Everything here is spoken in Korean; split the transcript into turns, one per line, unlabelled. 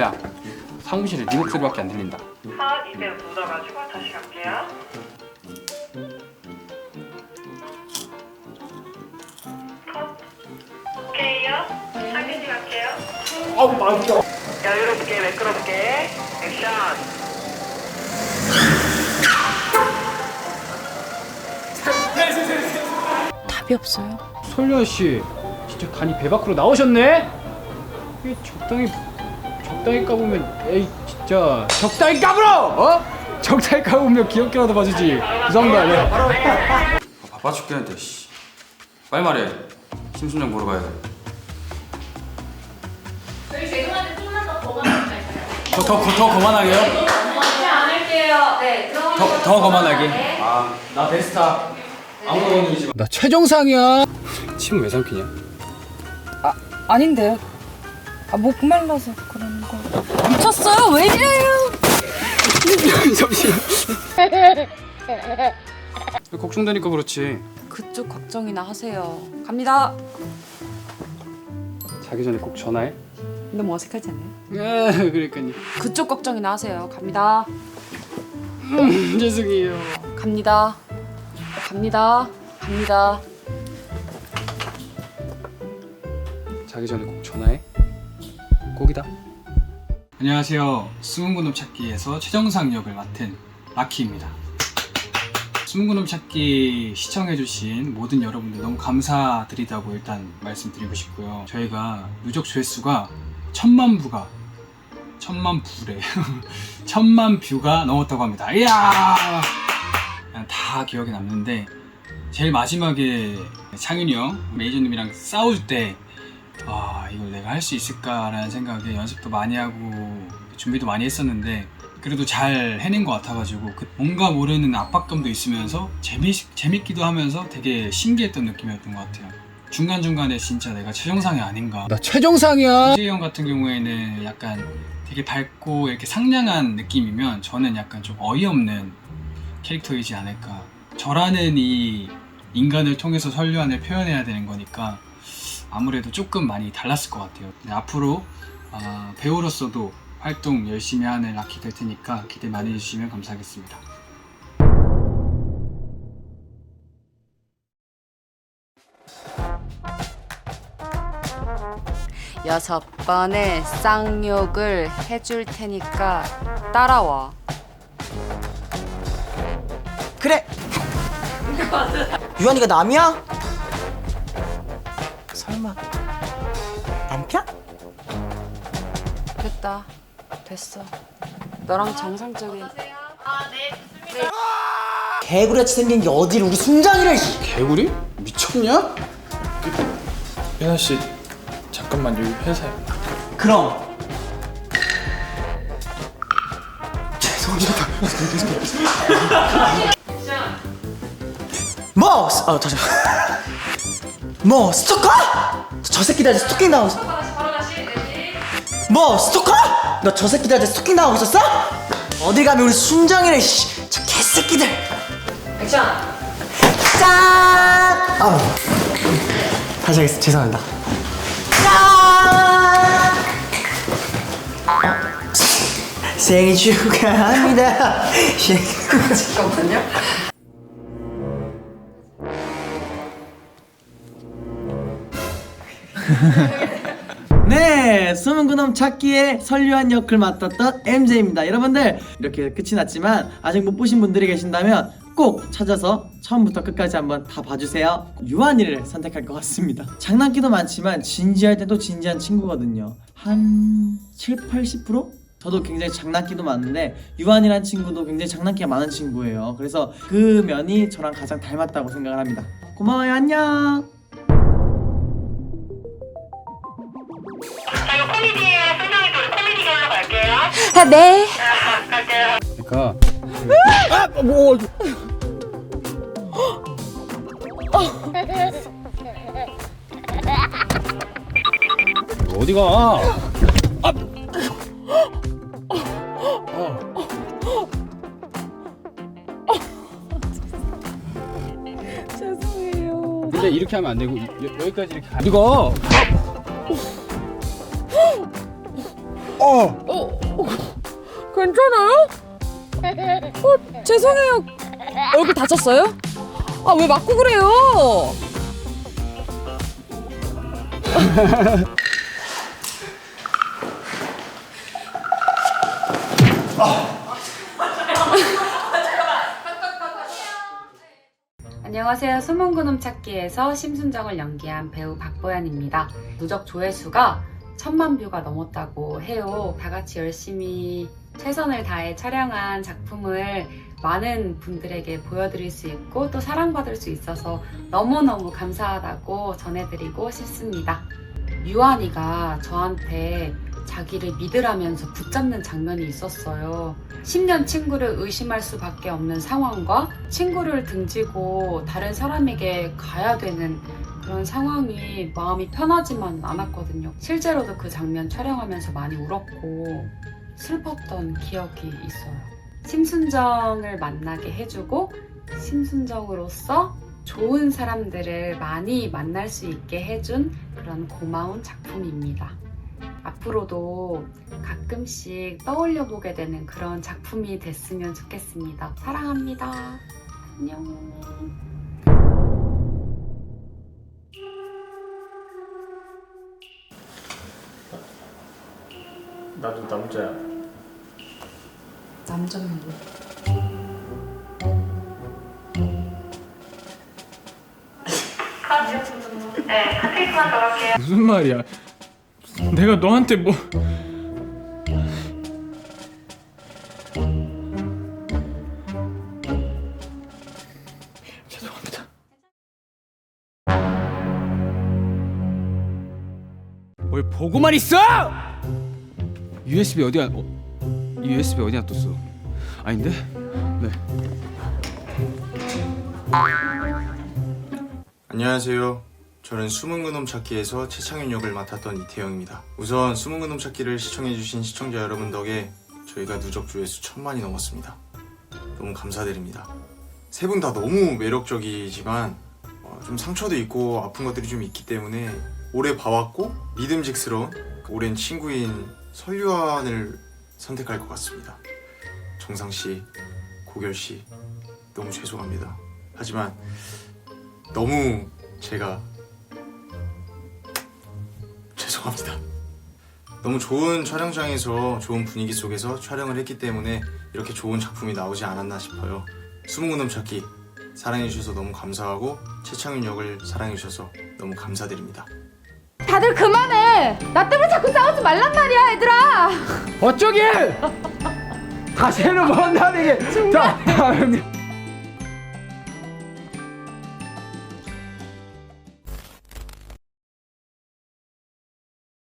야, 사무실에 네 목소리밖에 안 들린다.
컷 이제 묻어가지고 다시 갈게요. 컷. 오케이요. 상민씨 갈게요.
아우 맞다.
여유롭게 매끄럽게 액션.
답이 없어요.
솔련 씨, 진짜 간이 배 밖으로 나오셨네. 이게 적당히 까보면, 에이 진짜 적당히 까불어. 어? 적당히 까보면 귀엽게라도 봐주지. 죄송합니다. 네. 바빠 죽겠는데. 씨. 빨리 말해. 심순정 보러 가야 돼.
저희 죄송한데 좀만 더 거만하게
더 거만하게요?
안 할게요. 네,
더 거만하게. 아, 나 베스타. 아무도 건드리지 마. 나 최정상이야. 침 왜 삼키냐?
아닌데요. 목 말라서 그런 거. 미쳤어요? 왜 이래요?
잠시만. 걱정되니까 그렇지.
그쪽 걱정이나 하세요. 갑니다.
자기 전에 꼭 전화해.
너무 어색하지 않아요?
그러니까요.
그쪽 걱정이나 하세요. 갑니다.
죄송해요.
갑니다. 갑니다.
자기 전에 꼭 전화해. 꼭이다. 안녕하세요. 숨은 그놈 찾기에서 최정상 역을 맡은 라키입니다. 숨은 그놈 찾기 시청해주신 모든 여러분들 너무 감사드리다고 일단 말씀드리고 싶고요. 저희가 누적 조회수가 1000만 뷰가 넘었다고 합니다. 이야! 그냥 다 기억에 남는데 제일 마지막에 창윤이 형, 메이저님이랑 싸울 때 이걸 내가 할 수 있을까라는 생각에 연습도 많이 하고 준비도 많이 했었는데 그래도 잘 해낸 것 같아가지고 뭔가 모르는 압박감도 있으면서 재밌기도 하면서 되게 신기했던 느낌이었던 것 같아요. 중간중간에 진짜 내가 최정상이 아닌가. 나 최정상이야. 이재희 형 같은 경우에는 약간 되게 밝고 이렇게 상냥한 느낌이면 저는 약간 좀 어이없는 캐릭터이지 않을까. 저라는 이 인간을 통해서 설류안을 표현해야 되는 거니까 아무래도 조금 많이 달랐을 것 같아요. 앞으로 배우로서도 활동 열심히 하는 라키 될 테니까 기대 많이 해주시면 감사하겠습니다.
여섯 번의 쌍욕을 해줄 테니까 따라와.
그래. 유한이가 남이야? 설마 남편?
됐다. 됐어. 너랑 정상적인.
개구리같이 생긴 게 어디를 우리 순장이를.
개구리? 미쳤냐?
예나 씨 잠깐만 여기 회사에.
그럼 뭐? 다시. 뭐 스토커? 저 새끼들 스토킹 당하고 있어. 뭐 스토커? 너 저 새끼들한테 스토킹 당하고 있었어? 어딜 가면 우리 순정이래. 저 개새끼들. 액션. 짠. 다시 하겠습니다. 죄송합니다. 짠. 생일 축하합니다.
잠깐만요.
네, 숨은 그놈 찾기에 설류한 역을 맡았던 MJ입니다. 여러분들 이렇게 끝이 났지만 아직 못 보신 분들이 계신다면 꼭 찾아서 처음부터 끝까지 한번 다 봐주세요. 유한이를 선택할 것 같습니다. 장난기도 많지만 진지할 때도 진지한 친구거든요. 한 70-80%? 저도 굉장히 장난기도 많은데 유한이란 친구도 굉장히 장난기가 많은 친구예요. 그래서 그 면이 저랑 가장 닮았다고 생각을 합니다. 고마워요. 안녕.
자, 이거 코미디예요. 순정이 우리 코미디 걸로 갈게요.
네.
갈게요.
그러니까 어디가?
죄송해요.
근데 이렇게 하면 안 되고 여기까지 이렇게 어디가?
죄송해요. 얼굴 다쳤어요? 아, 왜 맞고 그래요?
안녕하세요. 숨은 그놈 찾기에서 심순정을 연기한 배우 박보연입니다. 누적 조회수가 1000만 뷰가 넘었다고 해요. 다 같이 열심히 최선을 다해 촬영한 작품을 많은 분들에게 보여드릴 수 있고 또 사랑받을 수 있어서 너무너무 감사하다고 전해드리고 싶습니다. 유한이가 저한테 자기를 믿으라면서 붙잡는 장면이 있었어요. 10년 친구를 의심할 수밖에 없는 상황과 친구를 등지고 다른 사람에게 가야 되는 그런 상황이 마음이 편하지만 않았거든요. 실제로도 그 장면 촬영하면서 많이 울었고 슬펐던 기억이 있어요. 심순정을 만나게 해주고 심순정으로서 좋은 사람들을 많이 만날 수 있게 해준 그런 고마운 작품입니다. 앞으로도 가끔씩 떠올려 보게 되는 그런 작품이 됐으면 좋겠습니다. 사랑합니다. 안녕.
나도 남자야.
남자면 뭐?
네, 한 테이크만 더 할게요.
무슨 말이야? 내가 너한테 뭐? 죄송합니다.
뭘 보고만 있어! USB 어디야? USB 어디야 뒀어? 아닌데? 네.
안녕하세요. 저는 숨은 그놈 찾기에서 최창윤 역을 맡았던 이태영입니다. 우선 숨은 그놈 찾기를 시청해주신 시청자 여러분 덕에 저희가 누적 조회수 1000만이 넘었습니다. 너무 감사드립니다. 세 분 다 너무 매력적이지만 좀 상처도 있고 아픈 것들이 좀 있기 때문에 오래 봐왔고 믿음직스러운 오랜 친구인 설유한을 선택할 것 같습니다. 정상씨, 고결씨 너무 죄송합니다. 하지만 너무 제가 죄송합니다. 너무 좋은 촬영장에서 좋은 분위기 속에서 촬영을 했기 때문에 이렇게 좋은 작품이 나오지 않았나 싶어요. 숨은 그놈 찾기 사랑해주셔서 너무 감사하고 최창윤 역을 사랑해주셔서 너무 감사드립니다.
다들 그만해. 나 때문에 자꾸 싸우지 말란 말이야, 얘들아.
어쩌길! 다시는 못 나대게. 자, 다음에.